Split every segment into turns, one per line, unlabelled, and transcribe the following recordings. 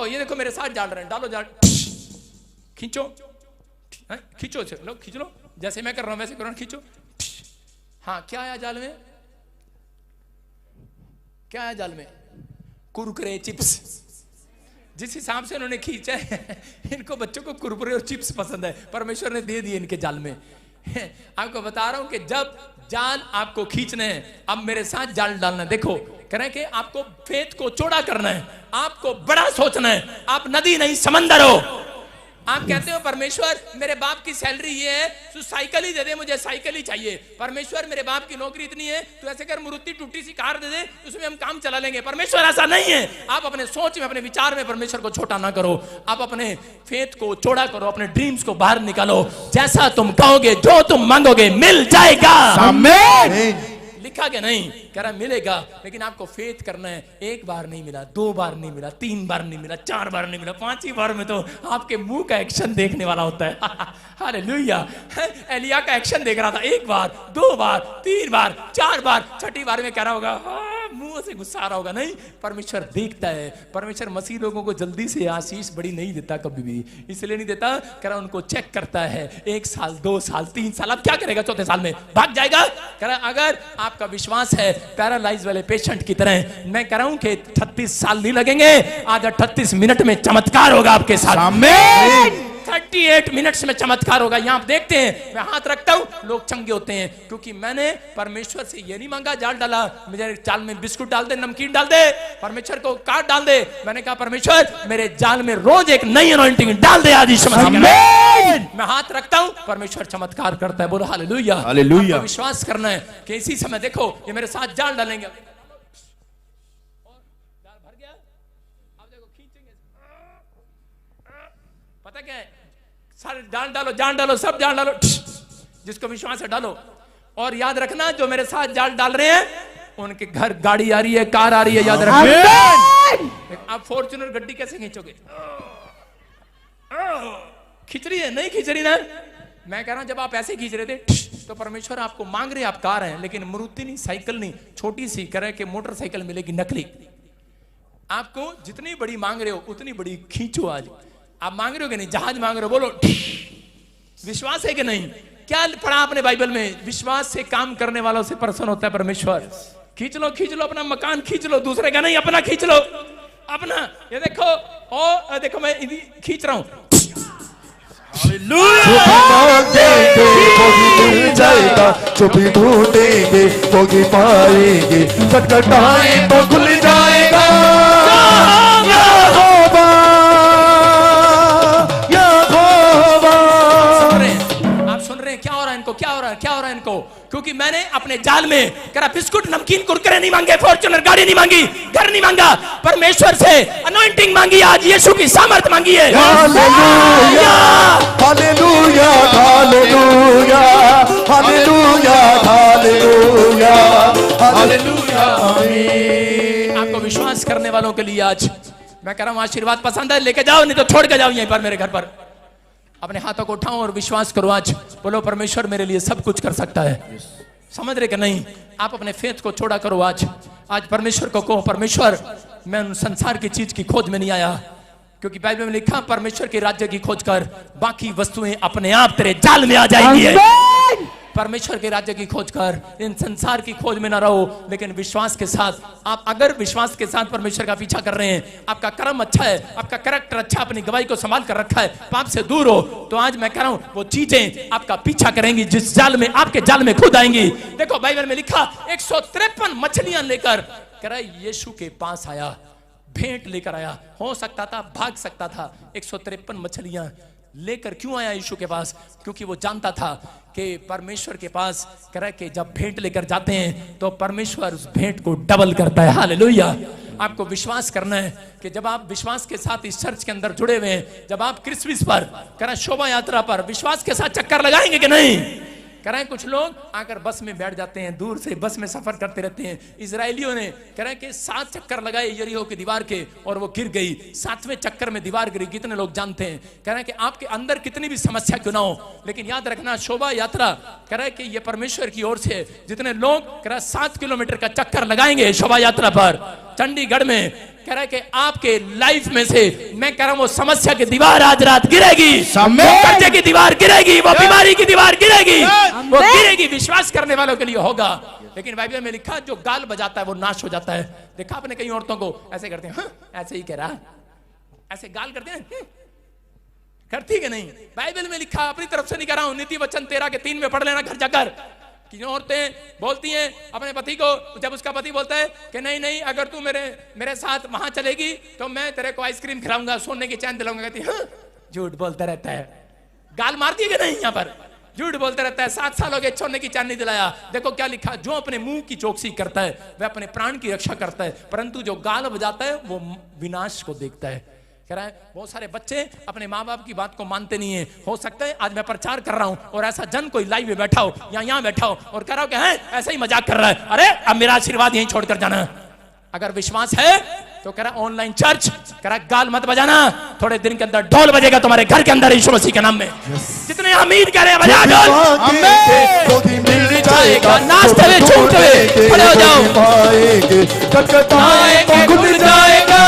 ये देखो मेरे साथ डाल रहे हैं, डालो जाल, खींचो, खींचो लो, खींच लो, जैसे मैं कर रहा हूं वैसे करो, खींचो। हाँ, क्या आया जाल में? क्या आया जाल में? कुरकुरे चिप्स। जिस हिसाब से उन्होंने खींचा है, इनको बच्चों को कुरकुरे और चिप्स पसंद है, परमेश्वर ने दे दिए इनके जाल में। आपको बता रहा हूं कि जब जाल आपको खींचने हैं, अब मेरे साथ जाल डालना। देखो कह रहे हैं कि आपको फेथ को चौड़ा करना है, आपको बड़ा सोचना है। आप नदी नहीं समंदर हो। आप कहते हो परमेश्वर मेरे बाप की सैलरी ये है, तू साइकिल ही दे दे, मुझे साइकिल ही चाहिए। परमेश्वर मेरे बाप की नौकरी इतनी है, तू ऐसे कर मारुति टूटी सी कार दे दे, उसमें हम काम चला लेंगे। परमेश्वर ऐसा नहीं है। आप अपने सोच में, अपने विचार में परमेश्वर को छोटा ना करो, आप अपने फेथ को चौड़ा करो, अपने ड्रीम्स को बाहर निकालो। जैसा तुम कहोगे, जो तुम मांगोगे मिल जाएगा। आमीन। लिखा क्या? नहीं कह रहा मिलेगा, लेकिन आपको फेथ करना है। एक बार नहीं मिला, 2 बार नहीं मिला, 3 बार नहीं मिला, 4 बार नहीं मिला, 5वीं बार में तो आपके मुंह का एक्शन देखने वाला होता है। हालेलुया। एलिया का एक्शन देख रहा था, 1 बार, 2 बार, 3 बार, 4 बार, 6ठी बार में कह रहा होगा, मुंह से गुस्सा आ रहा होगा। नहीं, परमेश्वर देखता है। परमेश्वर मसीह लोगों को जल्दी से आशीष बड़ी नहीं देता, कभी भी इसलिए नहीं देता, कह रहा उनको चेक करता है। 1 साल, 2 साल, 3 साल। अब क्या करेगा? 4थे साल में भाग जाएगा। कह रहा अगर आपका विश्वास है पैरालाइज वाले पेशेंट की तरह, मैं कह रहा हूं कि 38 साल नहीं लगेंगे, आज 38 मिनट में चमत्कार होगा आपके साथ। आमीन। 38 मिनट्स में चमत्कार होगा। यहां आप देखते हैं, मैं हाथ रखता हूं, लोग चंगे होते हैं, क्योंकि मैंने परमेश्वर से ये नहीं मांगा जाल डाला, मुझे जाल में बिस्कुट डाल दे, नमकीन डाल दे, परमेश्वर को काट डाल दे। मैंने कहा परमेश्वर मेरे जाल में रोज एक नई अनॉइंटिंग डाल दे आज यीशु मसीह के नाम। मैं हाथ रखता हूं, परमेश्वर चमत्कार करता है। बोलो हालेलुया। हालेलुया। विश्वास करना है कि इसी समय देखो ये मेरे साथ जाल डालेंगे, पता क्या है? सारे जान डालो, जान डालो, सब जान डालो, जिसको विश्वास है डालो। और याद रखना, जो मेरे साथ जाल डाल रहे हैं उनके घर गाड़ी आ रही है, कार आ रही है, याद रखना। आप फॉर्च्यूनर गड्डी कैसे खींचोगे? खींच रही है, नहीं खींच रही ना। मैं कह रहा हूं जब आप ऐसे खींच रहे थे तो परमेश्वर आपको मांग रहे, आप कार हैं, लेकिन मारुति नहीं, साइकिल नहीं, छोटी सी कह रहे कि मोटरसाइकिल मिलेगी नकली। आपको जितनी बड़ी मांग रहे हो उतनी बड़ी खींचो। आज आप मांग रहे हो कि नहीं? जहाज मांग रहे हो, बोलो विश्वास है कि नहीं? क्या पढ़ा आपने बाइबल में? विश्वास से काम करने वालों से प्रसन्न होता है परमेश्वर। खींच लो, खींच लो, अपना मकान खींच लो, दूसरे का नहीं, अपना खींच लो, अपना। ये देखो, और देखो मैं खींच रहा हूं।
जाएगा जो भी ढूंढेंगे वो भी पाएंगे, खटखटाए तो खुल जाएगा।
क्या हो रहा है इनको? क्योंकि मैंने अपने जाल में करा बिस्कुट, नमकीन, कुरकुरे नहीं मांगे, फॉर्च्यूनर गाड़ी नहीं मांगी, घर नहीं मांगा, परमेश्वर से अनॉइंटिंग मांगी, आज यीशु की सामर्थ मांगी है।
Hallelujah, hallelujah, hallelujah, hallelujah, hallelujah, hallelujah. आमीन।
आपको विश्वास करने वालों के लिए आज मैं कह रहा हूं आशीर्वाद पसंद है, लेके जाओ, नहीं तो छोड़ के जाओ यहीं पर मेरे घर पर। अपने हाथों को उठाओ और विश्वास करो। आज बोलो परमेश्वर मेरे लिए सब कुछ कर सकता है। समझ रहे कि नहीं? आप अपने फेथ को छोड़ा करो। आज परमेश्वर को कहो, परमेश्वर मैं उन संसार की चीज की खोज में नहीं आया, क्योंकि बाइबल में लिखा परमेश्वर के राज्य की खोज कर, बाकी वस्तुएं अपने आप तेरे जाल में आ जाएंगी। परमेश्वर के राज्य की खोज कर, इन संसार की खोज में ना रहो, लेकिन विश्वास के साथ। आप अगर विश्वास के साथ परमेश्वर का पीछा कर रहे हैं, आपका कर्म अच्छा है, आपका कैरेक्टर अच्छा, अपनी गवाही को संभाल कर रखा है, पाप से दूर हो, तो आज मैं कह रहा हूं वो चीजें आपका पीछा करेंगी जिस जाल में आपके जाल में खुद आएंगी। देखो बाइबल में लिखा 153 मछलियां लेकर कह रहा यीशु के पास आया, भेंट लेकर आया। हो सकता था भाग सकता था, 153 मछलियां लेकर क्यों आया यीशु के पास? क्योंकि वो जानता था कि परमेश्वर के पास कह रहा है कि जब भेंट लेकर जाते हैं तो परमेश्वर उस भेंट को डबल करता है। हालेलुया। आपको विश्वास करना है कि जब आप विश्वास के साथ इस चर्च के अंदर जुड़े हुए हैं, जब आप क्रिसमस पर कह रहा शोभा यात्रा पर विश्वास के साथ चक्कर लगाएंगे कि नहीं? कह रहे हैं कुछ लोग आकर बस में बैठ जाते हैं, दूर से बस में सफर करते रहते हैं। इजरायलियों ने कह रहे हैं कि 7 चक्कर लगाए यरीहो की दीवार के और वो गिर गई। 7वें चक्कर में दीवार गिरी। कितने लोग जानते हैं? कह रहे हैं कि आपके अंदर कितनी भी समस्या क्यों ना हो, लेकिन याद रखना शोभा यात्रा कह रहा है कि ये परमेश्वर की ओर से जितने लोग कह रहा 7 किलोमीटर का चक्कर लगाएंगे शोभा यात्रा पर, चंडीगढ़ में, कह रहा है कि आपके लाइफ में से, मैं कह रहा हूं वो समस्या की दीवार आज रात गिरेगी, वो कर्जे की दीवार गिरेगी, वो बीमारी की दीवार गिरेगी, वो गिरेगी। विश्वास करने वालों के लिए होगा। लेकिन बाइबल में लिखा जो गाल बजाता है वो नाश हो जाता है। देखा आपने कई औरतों को ऐसे करते हैं, ऐसे ही कह रहा, ऐसे गाल करते हैं, करती कि नहीं? बाइबल में लिखा, अपनी तरफ से नहीं कर रहा हूं, नीति वचन 13 के 3 में पढ़ लेना घर जाकर, कि जो औरतें बोलती हैं अपने पति को, जब उसका पति बोलता है कि नहीं नहीं अगर तू मेरे साथ वहां चलेगी तो मैं तेरे को आइसक्रीम खिलाऊंगा, सोने की चैन दिलाऊंगा, कहती है झूठ बोलता रहता है। गाल मारती है कि नहीं? यहां पर झूठ बोलता रहता है। 7 साल हो गए सोने की चैन नहीं दिलाया। देखो क्या लिखा, जो अपने मुंह की चौकसी करता है वह अपने प्राण की रक्षा करता है, परंतु जो गाल बजाता है वो विनाश को देखता है। कह रहा है बहुत सारे बच्चे अपने माँ बाप की बात को मानते नहीं है। हो सकता है आज मैं प्रचार कर रहा हूं और ऐसा जन कोई लाइव में बैठा हो या यहाँ बैठा हो और कह रहा हो कि है ऐसा ही मजाक कर रहा है, अरे अब मेरा आशीर्वाद यहीं छोड़कर जाना। अगर विश्वास है तो कह रहा ऑनलाइन चर्च, कह रहा गाल मत बजाना, थोड़े दिन के अंदर ढोल बजेगा तुम्हारे घर के अंदर यीशु मसीह के नाम में। जितने अमीर कह रहे हैं बजा ढोल, मिल जाएगा, नाचते हुए झूमते हुए खड़े हो जाओ, खुल जाएगा।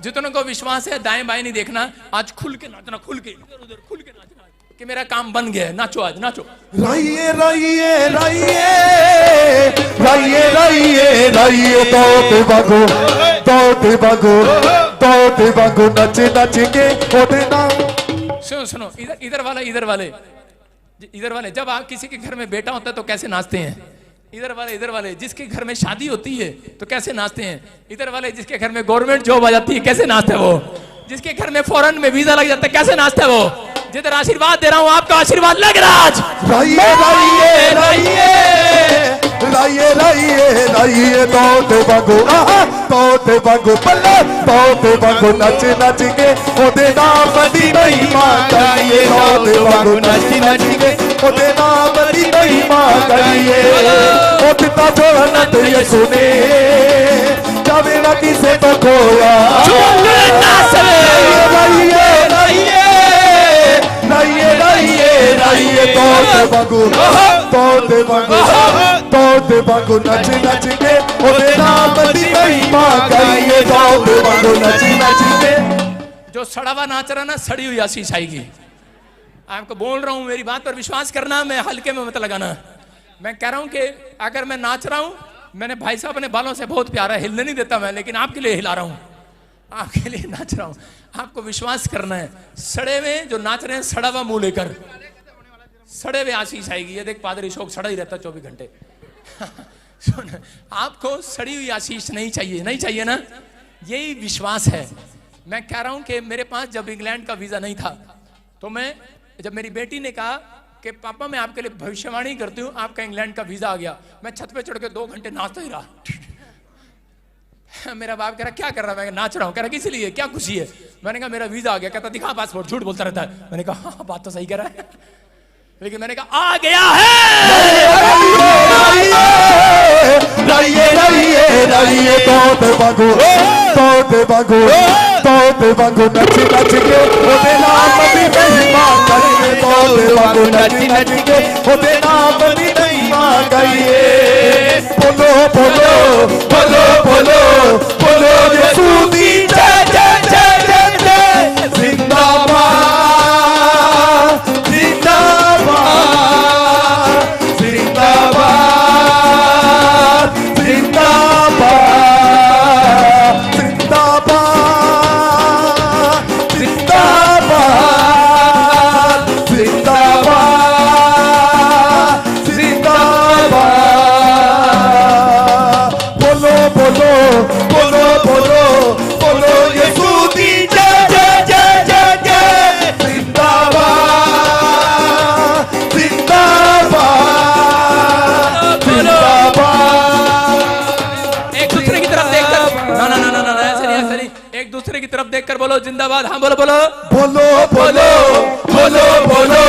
जितनों को विश्वास है दाएं बाएं नहीं देखना, आज खुल के नाचना, खुल के इधर उधर खुल के नाचना कि मेरा काम बन गया है। नाचो आज नाचो,
राइए राइए राइए राइए राइए राइए, दौड़ते भागो दौड़ते भागो दौड़ते भागो, नचे नच के होते ना।
सुनो सुनो, इधर वाले जब आप किसी के घर में बेटा होता है तो कैसे नाचते हैं? इधर वाले जिसके घर में शादी होती है तो कैसे नाचते हैं? इधर वाले जिसके घर में गवर्नमेंट जॉब आ जाती है कैसे नाचते हैं वो? जिसके घर में फॉरेन में वीजा लग जाता है कैसे नाचता है वो? जिधर आशीर्वाद दे रहा हूं आपका आशीर्वाद लग रहा है आज।
राइए राइए राइए राइए राइए राइए, दौड़ते भागो दौड़ते भागो पल्ला दौड़ते भागो, नच नच के ओदे नाम दी महिमा गाइए, दौड़ते भागो नच नच के ओदे नाम दी महिमा गाइए। ओ पिता जो अनंत यीशु ने जावे ना किसे तो खोया, राइए राइए राइए राइए राइए, दौड़ते भागो दौड़ते भागो दौड़ते भागो, नच नच के ओदे नाम दी महिमा गाइए, दौड़ते भागो नच नच के।
जो सड़ा हुआ नाच रहा ना, सड़ी हुई आशीष आएगी। आपको बोल रहा हूं, मेरी बात पर विश्वास करना, मैं हल्के में मत लगाना। मैं कह रहा हूं कि अगर मैं नाच रहा हूं, मैंने भाई साहब अपने बालों से बहुत प्यारा, हिलने नहीं देता मैं, लेकिन आपके लिए हिला रहा हूं, आपके लिए नाच रहा हूं। आपको विश्वास करना है। सड़े में जो नाच रहे हैं, सड़ा हुआ मुंह लेकर, सड़े में आशीष आएगी। ये देख पादरी शोक सड़ा ही रहता 24 घंटे। सुन, आपको सड़ी हुई आशीष नहीं चाहिए, नहीं चाहिए ना? यही विश्वास है। मैं कह रहा हूं कि मेरे पास जब इंग्लैंड का वीजा नहीं था तो जब मेरी बेटी ने कहा कि पापा मैं आपके लिए भविष्यवाणी करती हूँ, आपका इंग्लैंड का वीजा आ गया, मैं छत पे चढ़ के 2 घंटे नाचता ही रहा। मेरा बाप कह रहा क्या कर रहा है? मैं नाच रहा हूँ। कह रहा किस लिए, क्या खुशी है? मैंने कहा मेरा वीजा आ गया। कहता दिखा पासपोर्ट, झूठ बोलता रहता है। मैंने कहा हाँ बात तो सही कह रहा है, लेकिन मैंने कहा आ गया है।
राइए राइए राइए, दौड़ते भागो दौड़ते भागो दौड़ते भागो, नच नच के ओदे नाम दी महिमा गाइए, दौड़ते भागो नच नच के ओदे नाम दी महिमा गाइए। बोलो बोलो बोलो बोलो बोलो यीशु दी जय जय जय जय जय, जिंदाबाद जिंदाबाद जिंदाबाद जिंदाबाद जिंदाबाद जिंदाबाद जिंदाबाद जिंदाबाद। बोलो बोलो बोलो बोलो बोलो यीशु दी जय जय जय जय जय, जिंदाबाद जिंदाबाद जिंदाबाद।
एक दूसरे की तरफ देखकर, ना ना ना ना ना ऐसे नहीं, ऐसे नहीं, एक दूसरे की तरफ देखकर बोलो जिंदाबाद। हाँ बोलो बोलो
बोलो बोलो बोलो बोलो